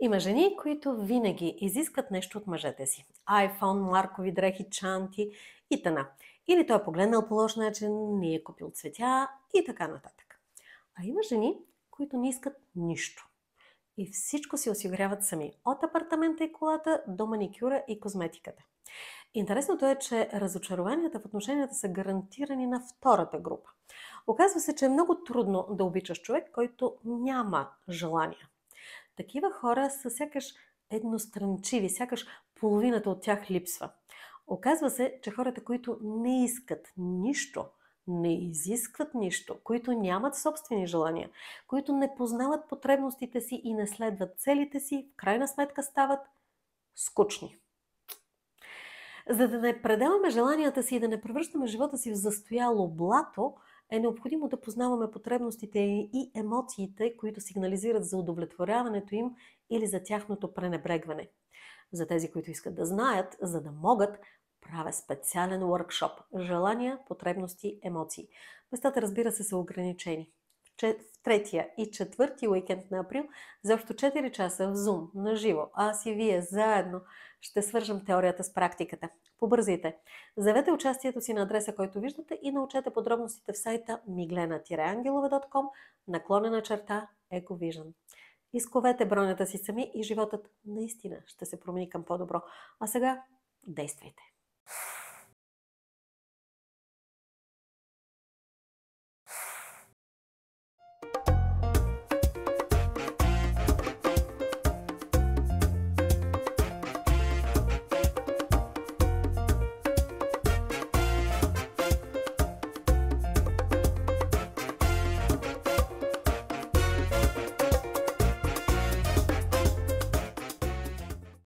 Има жени, които винаги изискат нещо от мъжете си. Айфон, маркови дрехи, чанти и тъна. Или той е погледнал по лош начин, не е купил цветя и така нататък. А има жени, които не искат нищо. И всичко си осигуряват сами. От апартамента и колата до маникюра и козметиката. Интересното е, че разочарованията в отношенията са гарантирани на втората група. Оказва се, че е много трудно да обичаш човек, който няма желания. Такива хора са сякаш едностранчиви, сякаш половината от тях липсва. Оказва се, че хората, които не искат нищо, не изискват нищо, които нямат собствени желания, които не познават потребностите си и не следват целите си, в крайна сметка стават скучни. За да не предаваме желанията си и да не превръщаме живота си в застояло блато, е необходимо да познаваме потребностите и емоциите, които сигнализират за удовлетворяването им или за тяхното пренебрегване. За тези, които искат да знаят, за да могат, правя специален workshop желания, потребности, емоции. Местата, разбира се, са ограничени. В третия и четвърти уикенд на април за общо 4 часа в Zoom, на живо, аз и вие заедно ще свържем теорията с практиката. Побързайте! Завете участието си на адреса, който виждате, и научете подробностите в сайта miglena-angelova.com/ecovision. Изковете бронята си сами и животът наистина ще се промени към по-добро. А сега действайте!